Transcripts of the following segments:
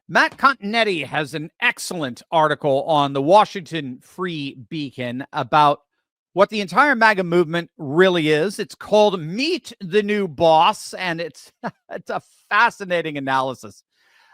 Matt Continetti has an excellent article on the Washington Free Beacon about what the entire MAGA movement really is. It's called Meet the New Boss, and it's a fascinating analysis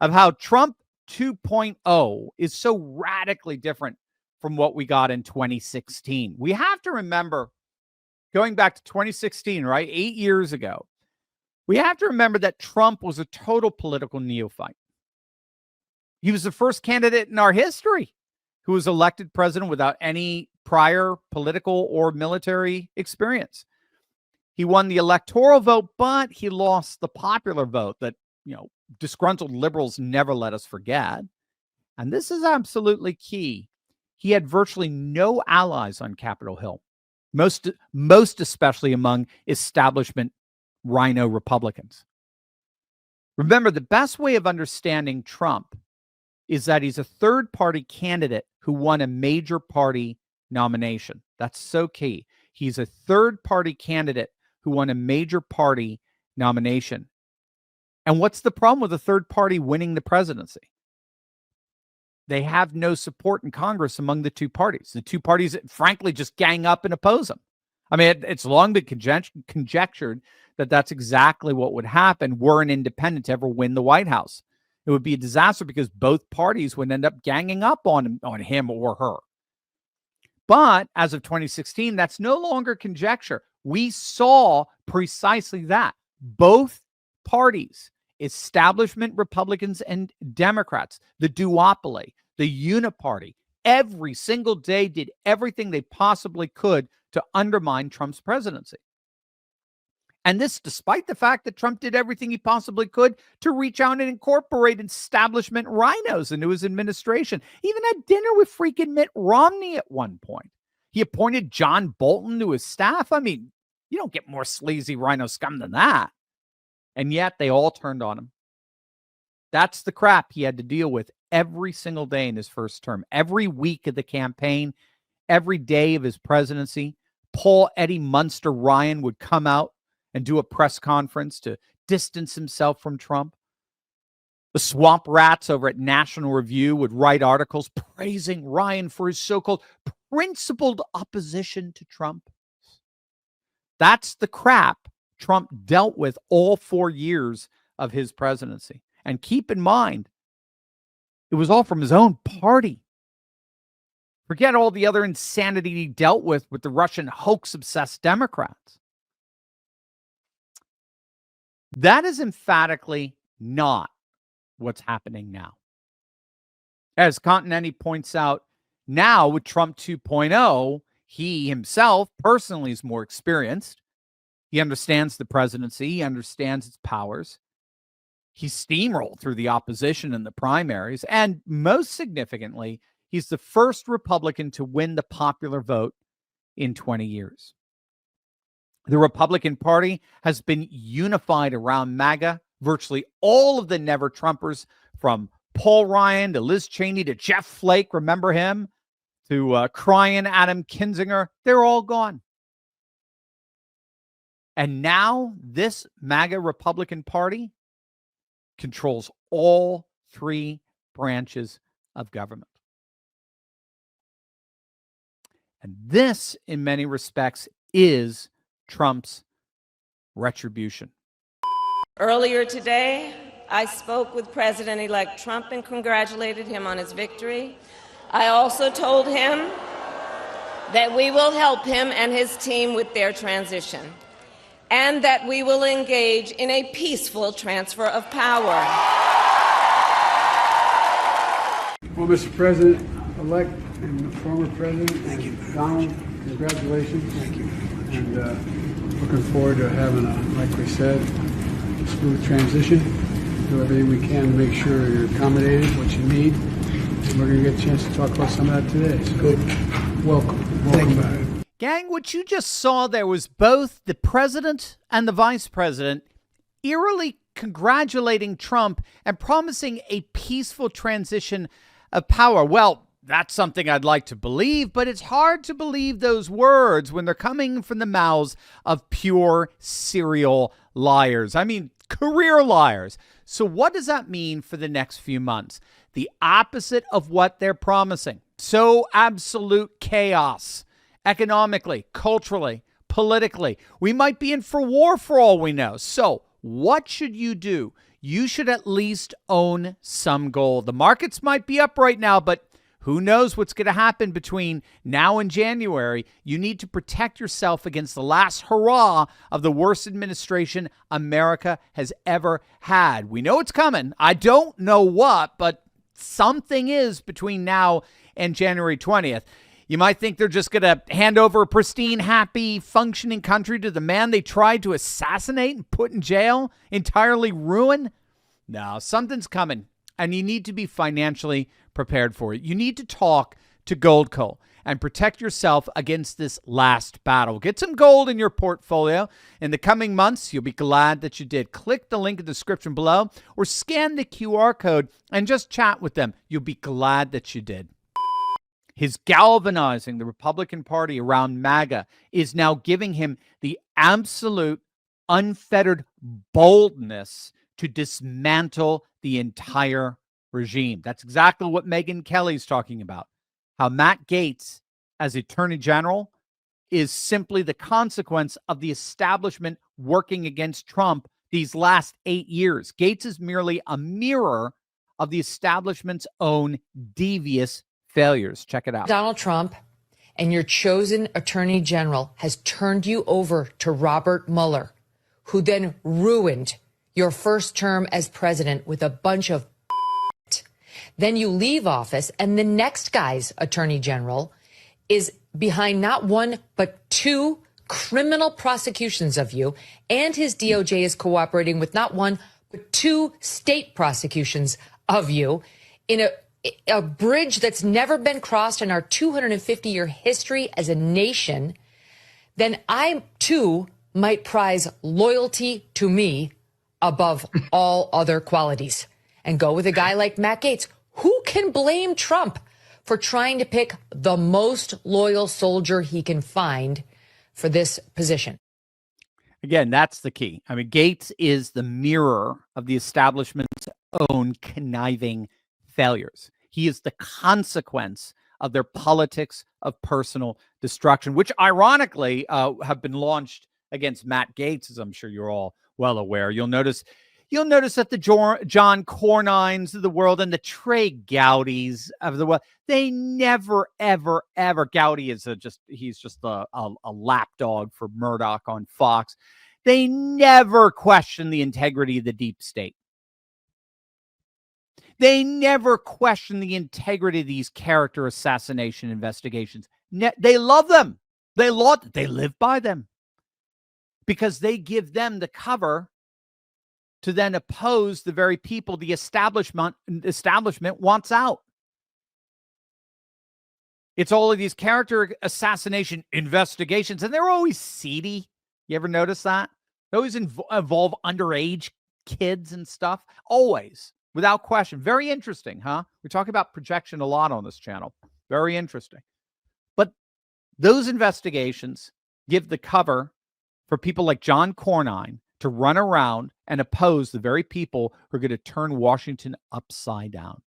of how Trump 2.0 is so radically different from what we got in 2016. We have to remember, going back to 2016, right, 8 years ago, we have to remember that Trump was a total political neophyte. He was the first candidate in our history who was elected president without any prior political or military experience. He won the electoral vote, but he lost the popular vote that, disgruntled liberals never let us forget. And this is absolutely key. He had virtually no allies on Capitol Hill, most especially among establishment rhino Republicans. Remember, the best way of understanding Trump is that he's a third-party candidate who won a major party nomination. That's so key. He's a third-party candidate who won a major party nomination. And what's the problem with a third party winning the presidency? They have no support in Congress among the two parties. The two parties, frankly, just gang up and oppose them. I mean, it's long been conjectured that that's exactly what would happen were an independent to ever win the White House. It would be a disaster because both parties would end up ganging up on him or her. But as of 2016, that's no longer conjecture. We saw precisely that. Both parties, establishment Republicans and Democrats, the duopoly, the uniparty, every single day did everything they possibly could to undermine Trump's presidency. And this despite the fact that Trump did everything he possibly could to reach out and incorporate establishment rhinos into his administration. He even had dinner with freaking Mitt Romney at one point. He appointed John Bolton to his staff. I mean, you don't get more sleazy rhino scum than that. And yet they all turned on him. That's the crap he had to deal with every single day in his first term. Every week of the campaign, every day of his presidency, Paul Eddie Munster Ryan would come out and do a press conference to distance himself from Trump. The swamp rats over at National Review would write articles praising Ryan for his so-called principled opposition to Trump. That's the crap Trump dealt with all 4 years of his presidency. And keep in mind, it was all from his own party. Forget all the other insanity he dealt with the Russian hoax-obsessed Democrats. That is emphatically not what's happening now. As Continetti points out, now with Trump 2.0, he himself personally is more experienced. He understands the presidency. He understands its powers. He steamrolled through the opposition in the primaries. And most significantly, he's the first Republican to win the popular vote in 20 years. The Republican Party has been unified around MAGA. Virtually all of the never-Trumpers, from Paul Ryan to Liz Cheney to Jeff Flake, remember him, to crying Adam Kinzinger, they're all gone. And now this MAGA Republican Party controls all three branches of government. And this, in many respects, is Trump's retribution. Earlier today, I spoke with President-elect Trump and congratulated him on his victory. I also told him that we will help him and his team with their transition, and that we will engage in a peaceful transfer of power. Well, Mr. President-elect and former President, thank you, Donald, congratulations. Thank you. And looking forward to having like we said, a smooth transition. Do everything we can to make sure you're accommodated, what you need. And we're going to get a chance to talk about some of that today. So good. Welcome back. Gang, what you just saw there was both the president and the vice president eerily congratulating Trump and promising a peaceful transition of power. Well, that's something I'd like to believe, but it's hard to believe those words when they're coming from the mouths of pure serial liars. I mean, career liars. So what does that mean for the next few months? The opposite of what they're promising. So absolute chaos, economically, culturally, politically. We might be in for war for all we know. So what should you do? You should at least own some gold. The markets might be up right now, but who knows what's going to happen between now and January? You need to protect yourself against the last hurrah of the worst administration America has ever had. We know it's coming. I don't know what, but something is between now and January 20th. You might think they're just going to hand over a pristine, happy, functioning country to the man they tried to assassinate and put in jail, entirely ruin. No, something's coming, and you need to be financially prepared for it. You need to talk to Goldco and protect yourself against this last battle. Get some gold in your portfolio. In the coming months, you'll be glad that you did. Click the link in the description below or scan the QR code and just chat with them. You'll be glad that you did. His galvanizing the Republican Party around MAGA is now giving him the absolute unfettered boldness to dismantle the entire regime. That's exactly what Megyn Kelly's talking about. How Matt Gaetz, as Attorney General, is simply the consequence of the establishment working against Trump these last 8 years. Gaetz is merely a mirror of the establishment's own devious failures. Check it out. Donald Trump and your chosen Attorney General has turned you over to Robert Mueller, who then ruined your first term as president with a bunch of Then you leave office, and the next guy's Attorney General is behind not one, but two criminal prosecutions of you, and his DOJ is cooperating with not one, but two state prosecutions of you in a bridge that's never been crossed in our 250-year history as a nation. Then I, too, might prize loyalty to me above all other qualities and go with a guy like Matt Gaetz. Who can blame Trump for trying to pick the most loyal soldier he can find for this position? Again, that's the key. I mean, Gaetz is the mirror of the establishment's own conniving failures. He is the consequence of their politics of personal destruction, which ironically have been launched against Matt Gaetz, as I'm sure you're all well aware. You'll notice that the John Cornines of the world and the Trey Gowdies of the world, they never, ever, ever. Gowdy is he's just a lapdog for Murdoch on Fox. They never question the integrity of the deep state. They never question the integrity of these character assassination investigations. They love them. They live by them because they give them the cover to then oppose the very people the establishment wants out. It's all of these character assassination investigations, and they're always seedy. You ever notice that? They always involve underage kids and stuff. Always, without question. Very interesting, huh? We talk about projection a lot on this channel. Very interesting. But those investigations give the cover for people like John Cornine to run around and oppose the very people who are going to turn Washington upside down.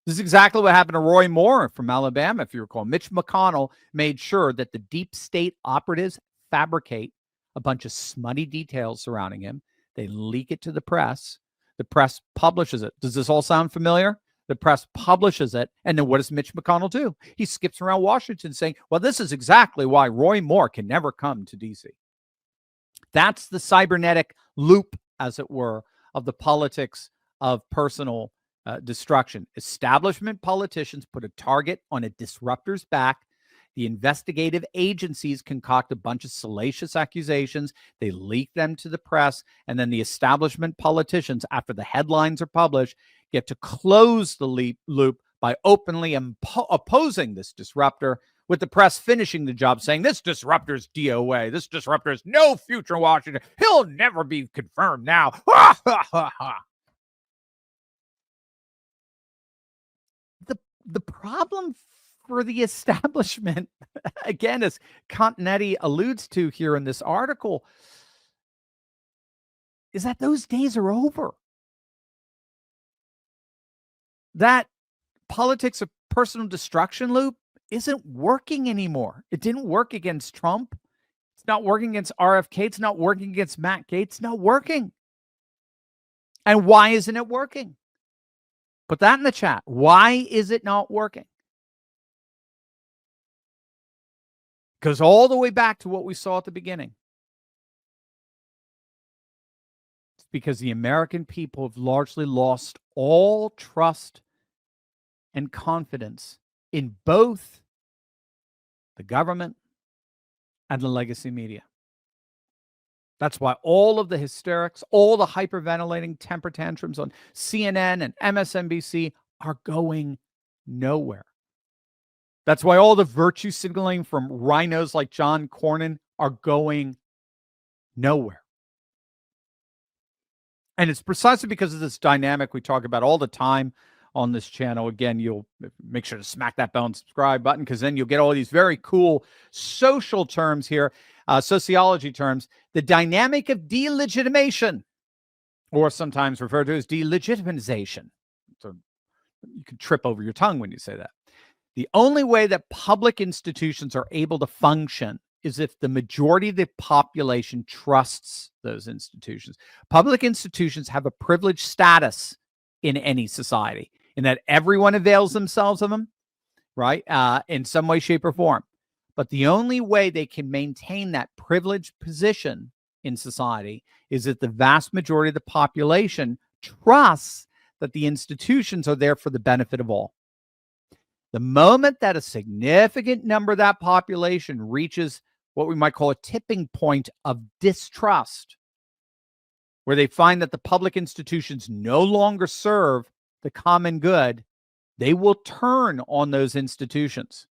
This is exactly what happened to Roy Moore from Alabama, if you recall. Mitch McConnell made sure that the deep state operatives fabricate a bunch of smutty details surrounding him. They leak it to the press. The press publishes it. Does this all sound familiar? The press publishes it. And then what does Mitch McConnell do? He skips around Washington saying, well, this is exactly why Roy Moore can never come to D.C. That's the cybernetic loop, as it were, of the politics of personal destruction. Establishment politicians put a target on a disruptor's back. The investigative agencies concoct a bunch of salacious accusations. They leak them to the press. And then the establishment politicians, after the headlines are published, get to close the loop by openly opposing this disruptor, with the press finishing the job saying, this disruptor's DOA. This disruptor has no future in Washington. He'll never be confirmed now. The problem for the establishment, again, as Continetti alludes to here in this article, is that those days are over. that politics of personal destruction loop isn't working anymore. It didn't work against Trump. It's not working against RFK. It's not working against Matt Gaetz. It's not working. And why isn't it working? Put that in the chat. Why is it not working? Goes all the way back to what we saw at the beginning. It's because the American people have largely lost all trust and confidence in both the government and the legacy media. That's why all of the hysterics, all the hyperventilating temper tantrums on CNN and MSNBC are going nowhere. That's why all the virtue signaling from rhinos like John Cornyn are going nowhere. And it's precisely because of this dynamic we talk about all the time on this channel. Again, you'll make sure to smack that bell and subscribe button, because then you'll get all these very cool social terms here, sociology terms. The dynamic of delegitimation, or sometimes referred to as delegitimization. So you can trip over your tongue when you say that. The only way that public institutions are able to function is if the majority of the population trusts those institutions. Public institutions have a privileged status in any society, in that everyone avails themselves of them, right? In some way, shape, or form. But the only way they can maintain that privileged position in society is if the vast majority of the population trusts that the institutions are there for the benefit of all. The moment that a significant number of that population reaches what we might call a tipping point of distrust, where they find that the public institutions no longer serve the common good, they will turn on those institutions.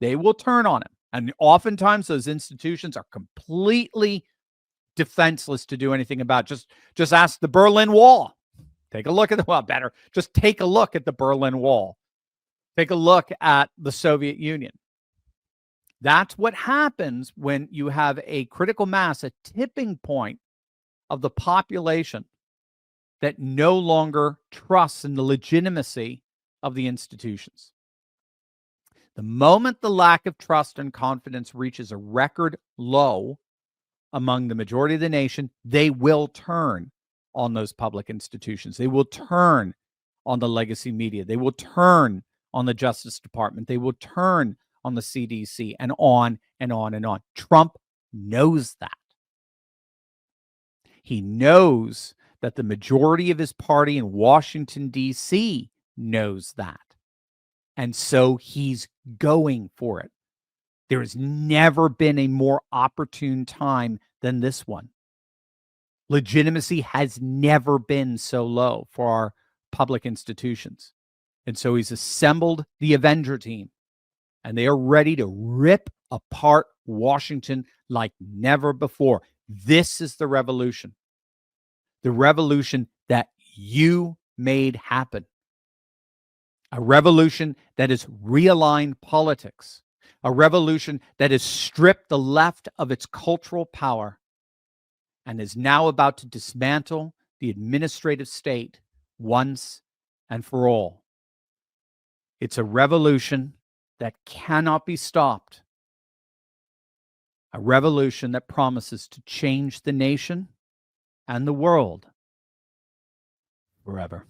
They will turn on them. And oftentimes those institutions are completely defenseless to do anything about. Just ask the Berlin Wall. Take a look at just take a look at the Berlin Wall. Take a look at the Soviet Union. That's what happens when you have a critical mass, a tipping point of the population that no longer trusts in the legitimacy of the institutions. The moment the lack of trust and confidence reaches a record low among the majority of the nation, they will turn on those public institutions. They will turn on the legacy media. They will turn on the Justice Department. They will turn on the CDC, and on and on and on. Trump knows that. He knows that the majority of his party in Washington, D.C. knows that. And so he's going for it. There has never been a more opportune time than this one. Legitimacy has never been so low for our public institutions. And so he's assembled the Avenger team, and they are ready to rip apart Washington like never before. This is the revolution that you made happen. A revolution that has realigned politics, a revolution that has stripped the left of its cultural power and is now about to dismantle the administrative state once and for all. It's a revolution that cannot be stopped. A revolution that promises to change the nation and the world forever.